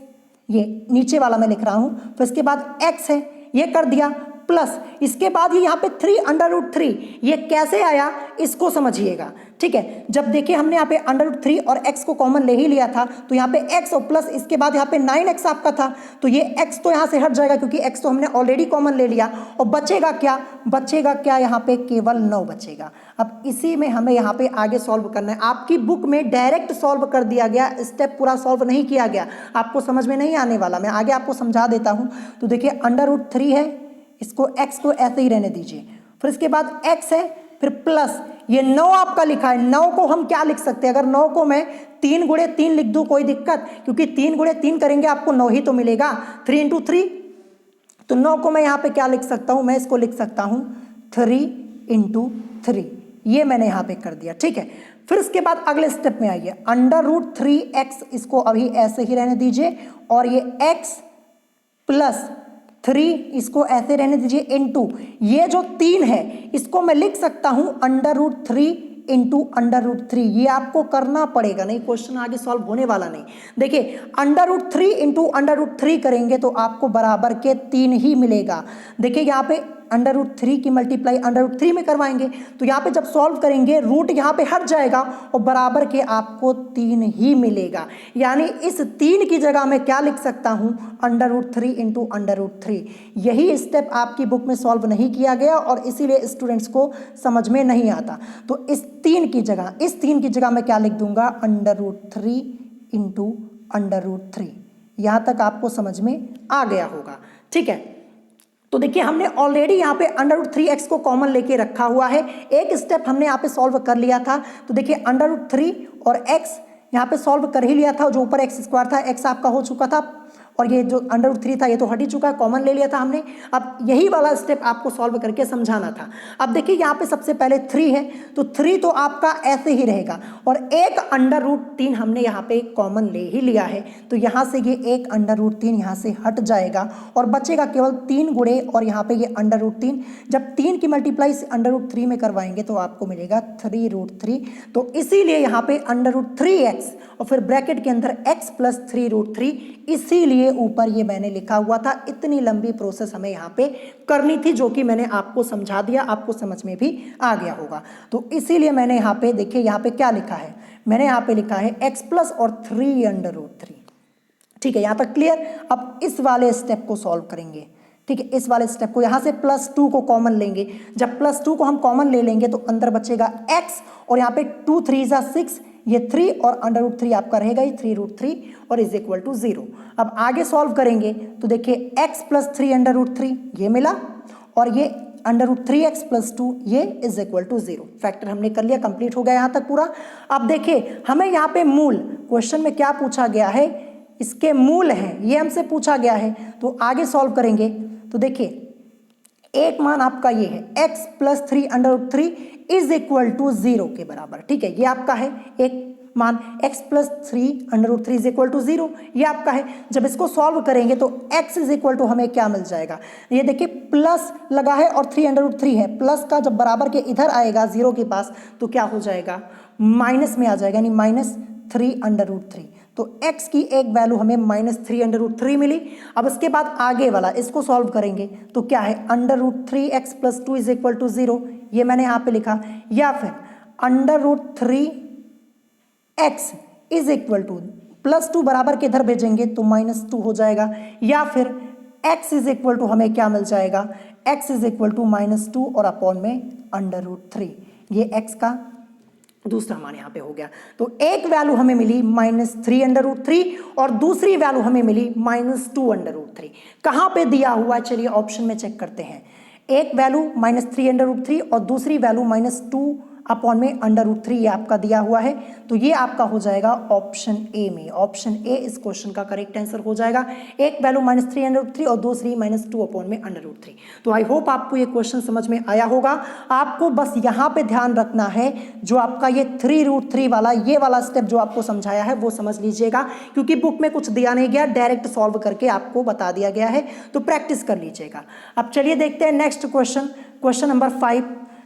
ये नीचे वाला मैं लिख रहा हूं। फिर इसके बाद x है, ये कर दिया, प्लस इसके बाद ये यहाँ पे 3 √3, ये कैसे आया इसको समझिएगा, ठीक है। जब देखिए हमने यहाँ पे √3 और x को कॉमन ले ही लिया था, तो यहाँ पे x और प्लस इसके बाद यहाँ पे 9x आपका था, तो ये x तो यहाँ से हट जाएगा क्योंकि x तो हमने ऑलरेडी कॉमन ले लिया। और बचेगा क्या, बचेगा क्या, यहाँ पे केवल 9 बचेगा। अब इसी में हमें यहाँ पे आगे सॉल्व करना है। आपकी बुक में डायरेक्ट सॉल्व कर दिया गया, स्टेप पूरा सॉल्व नहीं किया गया, आपको समझ में नहीं आने वाला, मैं आगे आपको समझा देता हूँ। तो देखिए √3 है, इसको x को ऐसे ही रहने दीजिए। फिर इसके बाद x है, फिर प्लस ये 9 आपका लिखा है। 9 को हम क्या लिख सकते हैं, अगर 9 को मैं 3 गुणे 3 लिख दूं कोई दिक्कत, क्योंकि 3 गुणे 3 करेंगे आपको 9 ही तो मिलेगा, 3 × 3। तो 9 को मैं यहाँ पे क्या लिख सकता हूँ, मैं इसको लिख सकता हूँ 3 × 3, ये मैंने यहाँ पे कर दिया, ठीक है। फिर इसके बाद अगले स्टेप में आइए, √3x इसको अभी ऐसे ही रहने दीजिए, और ये x प्लस 3 इसको ऐसे रहने दीजिए, इनटू ये जो 3 है इसको मैं लिख सकता हूं √3 × √3। ये आपको करना पड़ेगा, नहीं क्वेश्चन आगे सॉल्व होने वाला नहीं। देखिए √3 × √3 करेंगे तो आपको बराबर के 3 ही मिलेगा। देखिए यहाँ पे √3 की मल्टीप्लाई √3 में करवाएंगे तो यहाँ पे जब सॉल्व करेंगे रूट यहाँ पे हट जाएगा और बराबर के आपको 3 ही मिलेगा। यानी इस 3 की जगह मैं क्या लिख सकता हूँ, √3 × √3। यही स्टेप आपकी बुक में सॉल्व नहीं किया गया और इसीलिए स्टूडेंट्स को समझ में नहीं आता। तो इस 3 की जगह मैं क्या लिख दूंगा, √3 × √3। यहाँ तक आपको समझ में आ गया होगा, ठीक है। तो देखिए हमने ऑलरेडी यहाँ पे √3x को कॉमन लेके रखा हुआ है, एक स्टेप हमने यहाँ पे सॉल्व कर लिया था। तो देखिए √3 और x यहाँ पे सॉल्व कर ही लिया था, जो ऊपर x स्क्वायर था x आपका हो चुका था, और ये जो √3 था ये तो हट ही चुका है, कॉमन ले लिया था हमने। अब यही वाला स्टेप आपको सॉल्व करके समझाना था। अब देखिए यहाँ पे सबसे पहले 3 है, तो 3 तो आपका ऐसे ही रहेगा और एक √3 हमने यहाँ पे कॉमन ले ही लिया है, तो यहाँ से ये एक √3 यहाँ से हट जाएगा और बचेगा केवल 3 गुणे और यहाँ पे ये √3। जब 3 की मल्टीप्लाई √3 में करवाएंगे तो आपको मिलेगा 3√3, तो इसीलिए यहाँ पे √3x और फिर ब्रैकेट के अंदर x + 3√3, इसीलिए ऊपर ये मैंने लिखा हुआ था। इतनी लंबी प्रोसेस हमें यहाँ पे करनी थी, जो कि मैंने आपको समझा दिया, आपको समझ में भी आ गया होगा। तो इसीलिए मैंने यहाँ पे देखिए यहाँ पे क्या लिखा है, मैंने यहाँ पे लिखा है x+ और 3√3। ठीक है, यहाँ तक क्लियर। अब इस वाले स्टेप को सॉल्व करेंगे। ठीक है, इस वाले स्टेप को यहाँ से +2 को कॉमन लेंगे। जब +2 को हम कॉमन ले लेंगे तो अंदर बचेगा x और यहाँ पे 2 3 = 6, ये 3 और √3 आपका रहेगा ही 3√3 और = 0। अब आगे सॉल्व करेंगे तो देखिए x + 3√3 ये मिला और ये √3x + 2 ये = 0। फैक्टर हमने कर लिया, कंप्लीट हो गया यहाँ तक पूरा। अब देखिए हमें यहाँ पे मूल, क्वेश्चन में क्या पूछा गया है, इसके मूल हैं, ये हमसे पूछा गया है। तो आगे सॉल्व करेंगे तो देखिए एक मान आपका ये है x + 3√3 = 0 के बराबर। ठीक है, ये आपका है एक मान x + 3√3 = 0, ये आपका है। जब इसको सॉल्व करेंगे तो x = हमें क्या मिल जाएगा, ये देखिए प्लस लगा है और 3√3 है, प्लस का जब बराबर के इधर आएगा 0 के पास तो क्या हो जाएगा, माइनस में आ जाएगा, यानी -3√3। तो x की एक वैल्यू हमें -3√3 मिली। अब इसके बाद आगे वाला इसको सॉल्व करेंगे तो क्या है, √3x + 2 = 0, ये मैंने यहाँ पे लिखा, या फिर √3x +2 बराबर के इधर भेजेंगे तो -2 हो जाएगा, या फिर x हमें क्या मिल जाएगा, x -2 और अपॉन में √3, ये x का दूसरा मान यहाँ पे हो गया। तो एक वैल्यू हमें मिली -3√3 और दूसरी वैल्यू हमें मिली -2√3। कहाँ पे दिया हुआ है, चलिए ऑप्शन में चेक करते हैं। एक वैल्यू -3√3 और दूसरी वैल्यू -2 अपॉन में √3 ये आपका दिया हुआ है, तो ये आपका हो जाएगा ऑप्शन ए में। ऑप्शन ए इस क्वेश्चन का करेक्ट आंसर हो जाएगा। एक वैल्यू -3√3 और दूसरी -2 अपॉन में √3। तो आई होप आपको ये क्वेश्चन समझ में आया होगा। आपको बस यहाँ पे ध्यान रखना है, जो आपका ये 3√3 वाला ये वाला स्टेप जो आपको समझाया है वो समझ लीजिएगा, क्योंकि बुक में कुछ दिया नहीं गया, डायरेक्ट सॉल्व करके आपको बता दिया गया है, तो प्रैक्टिस कर लीजिएगा। अब चलिए देखते हैं नेक्स्ट क्वेश्चन, क्वेश्चन नंबर 5,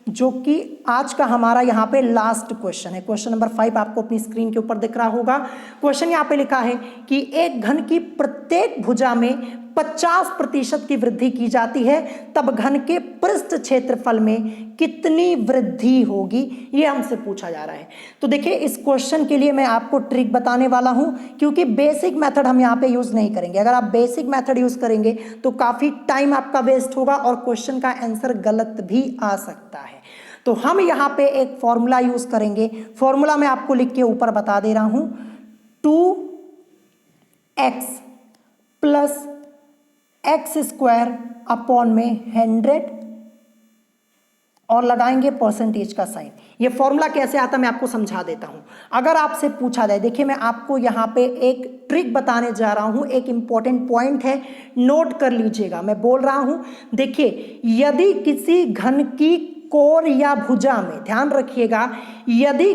जो कि आज का हमारा यहाँ पे लास्ट क्वेश्चन है। क्वेश्चन नंबर 5 आपको अपनी स्क्रीन के ऊपर दिख रहा होगा। क्वेश्चन यहाँ पे लिखा है कि एक घन की प्रत्येक भुजा में 50% की वृद्धि की जाती है, तब घन के पृष्ठ क्षेत्रफल में कितनी वृद्धि होगी, ये हमसे पूछा जा रहा है। तो देखिए इस क्वेश्चन के लिए मैं आपको ट्रिक बताने वाला हूं, क्योंकि बेसिक मेथड हम यहाँ पे यूज नहीं करेंगे। अगर आप बेसिक मेथड यूज करेंगे तो काफी टाइम आपका वेस्ट होगा और क्वेश्चन का आंसर गलत भी आ सकता है। तो हम यहाँ पे एक फॉर्मूला यूज करेंगे। फॉर्मूला मैं आपको लिख के ऊपर बता दे रहा हूं, 2x + x² अपॉन में 100 और लगाएंगे परसेंटेज का साइन। ये फॉर्मूला कैसे आता है मैं आपको समझा देता हूं। अगर आपसे पूछा जाए, देखिए मैं आपको यहाँ पे एक ट्रिक बताने जा रहा हूं, एक इंपॉर्टेंट पॉइंट है, नोट कर लीजिएगा। मैं बोल रहा हूं, देखिए यदि किसी घन की कोर या भुजा में, ध्यान रखिएगा, यदि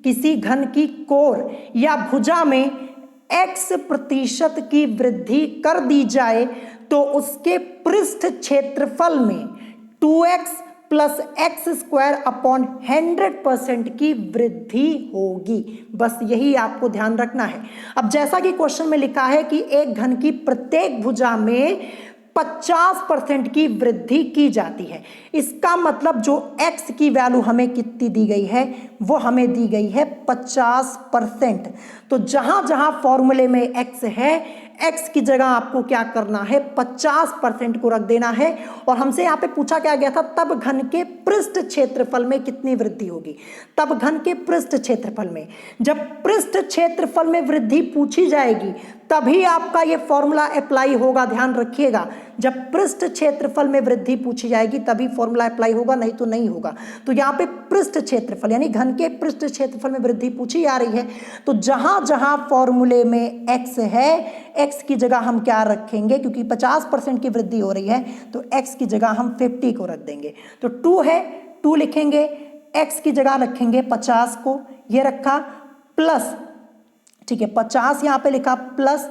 किसी घन की कोर या भुजा में x% की वृद्धि कर दी जाए तो उसके पृष्ठ क्षेत्रफल में 2x + x² अपॉन 100% की वृद्धि होगी। बस यही आपको ध्यान रखना है। अब जैसा कि क्वेश्चन में लिखा है कि एक घन की प्रत्येक भुजा में 50% की वृद्धि की जाती है, इसका मतलब जो x की वैल्यू हमें कितनी दी गई है, वो हमें दी गई है 50%। तो जहां जहां फॉर्मूले में x है, x की जगह आपको क्या करना है, 50% को रख देना है। और हमसे यहाँ पे पूछा क्या गया था, तब घन के पृष्ठ क्षेत्रफल में कितनी वृद्धि होगी। तब घन के पृष्ठ क्षेत्रफल में, जब पृष्ठ क्षेत्रफल में वृद्धि पूछी जाएगी तभी आपका ये फॉर्मूला अप्लाई होगा। ध्यान रखिएगा, जब पृष्ठ क्षेत्रफल में वृद्धि पूछी जाएगी तभी फॉर्मूला अप्लाई होगा, नहीं तो नहीं होगा। तो यहाँ पे पृष्ठ क्षेत्रफल यानी घन के पृष्ठ क्षेत्रफल में वृद्धि पूछी जा रही है, तो जहां जहां फॉर्मूले में x है, x की जगह हम क्या रखेंगे, क्योंकि 50% की वृद्धि हो रही है तो x की जगह हम 50 को रख देंगे। तो 2 है, 2 लिखेंगे, x की जगह रखेंगे 50 को, ये रखा, प्लस, ठीक है, 50 यहाँ पे लिखा, प्लस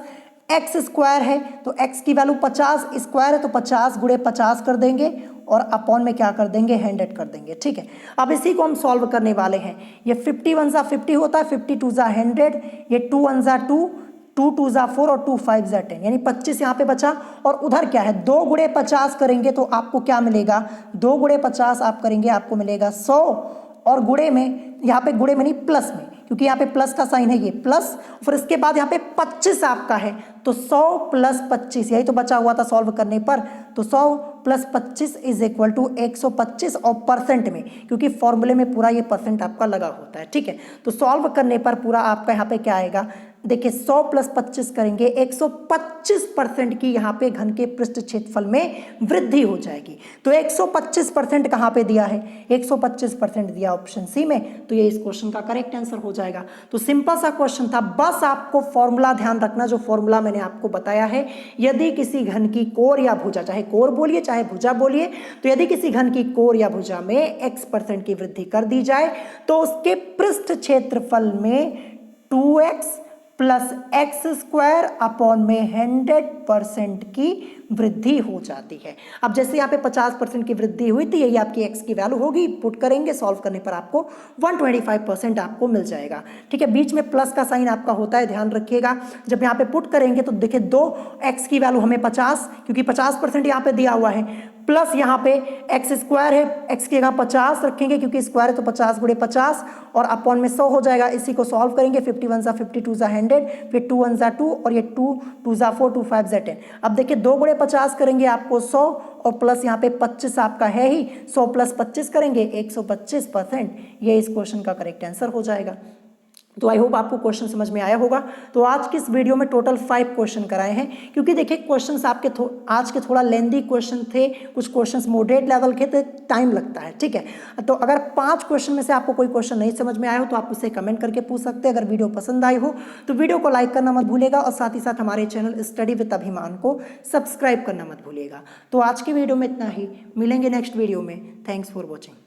एक्स स्क्वायर है तो x की वैल्यू 50 स्क्वायर है तो 50 गुणे 50 कर देंगे और अपॉन में क्या कर देंगे, 100 कर देंगे। ठीक है, अब इसी को हम सॉल्व करने वाले हैं। ये 51 ज़ा 50 होता है, 52 ज़ा 100, ये 2 1 ज़ा 2, 2 2 ज़ा 4 और 2 5 ज़ा 10, यानी 25 यहाँ पे बचा। और उधर क्या है, 2 गुणे 50 करेंगे तो आपको क्या मिलेगा, 2 गुणे 50 आप करेंगे आपको मिलेगा 100, और गुणे में, यहाँ पे गुणे में नहीं प्लस में, क्योंकि यहाँ पे प्लस का साइन है, ये प्लस, फिर इसके बाद यहाँ पे 25 आपका है तो 100 प्लस 25, यही तो बचा हुआ था सॉल्व करने पर। तो 100 प्लस 25 इज इक्वल टू 125, और परसेंट में, क्योंकि फॉर्मूले में पूरा ये परसेंट आपका लगा होता है। ठीक है, तो सॉल्व करने पर पूरा आपका यहाँ पे क्या आएगा, देखिए 100 प्लस 25 करेंगे, 125% की यहाँ पे घन के पृष्ठ क्षेत्रफल में वृद्धि हो जाएगी। तो 125% कहाँ पे दिया है, 125% दिया ऑप्शन सी में, तो ये इस क्वेश्चन का करेक्ट आंसर हो जाएगा। तो सिंपल सा क्वेश्चन था, बस आपको फॉर्मूला ध्यान रखना, जो फॉर्मूला मैंने आपको बताया है। यदि किसी घन की कोर या भुजा, चाहे कोर बोलिए चाहे भुजा बोलिए, तो यदि किसी घन की कोर या भुजा में x% की वृद्धि कर दी जाए तो उसके पृष्ठ क्षेत्रफल में 2x plus x square upon में 100% की वृद्धि हो जाती है। अब जैसे यहाँ पे 50% की वृद्धि हुई थी, यही आपकी x की वैल्यू होगी, पुट करेंगे, सॉल्व करने पर आपको 125% आपको मिल जाएगा। ठीक है, बीच में प्लस का साइन आपका होता है, ध्यान रखिएगा। जब यहाँ पे पुट करेंगे तो देखिए 2x की वैल्यू हमें 50, क्योंकि 50% यहाँ पे दिया हुआ है, प्लस यहाँ पे एक्स स्क्वायर है, एक्स की जगह 50 रखेंगे क्योंकि स्क्वायर है तो 50 गुणे 50 और अपॉन में 100 हो जाएगा। इसी को सॉल्व करेंगे, 51 ज़ा 50, 2 ज़ा 100, फिर 2 1 ज़ा 2 और ये 2 2 ज़ा 4, 2 5 ज़ा 10। अब देखिए 2 गुणे 50 करेंगे आपको 100 और प्लस यहाँ पे 25 आपका है ही, 100 प्लस 25 करेंगे 125%, ये इस क्वेश्चन का करेक्ट आंसर हो जाएगा। तो आई होप आपको क्वेश्चन समझ में आया होगा। तो आज की इस वीडियो में टोटल 5 क्वेश्चन कराए हैं, क्योंकि देखिए क्वेश्चंस आपके आज के थोड़ा लेंदी क्वेश्चन थे, कुछ क्वेश्चंस मॉडरेट लेवल के थे, टाइम लगता है। ठीक है, तो अगर 5 क्वेश्चन में से आपको कोई क्वेश्चन नहीं समझ में आया हो तो आप उसे कमेंट करके पूछ सकते हैं। अगर वीडियो पसंद आई हो तो वीडियो को लाइक करना मत भूलिएगा और साथ ही साथ हमारे चैनल स्टडी विद अभिमान को सब्सक्राइब करना मत भूलिएगा। तो आज की वीडियो में इतना ही, मिलेंगे नेक्स्ट वीडियो में। Thanks for watching.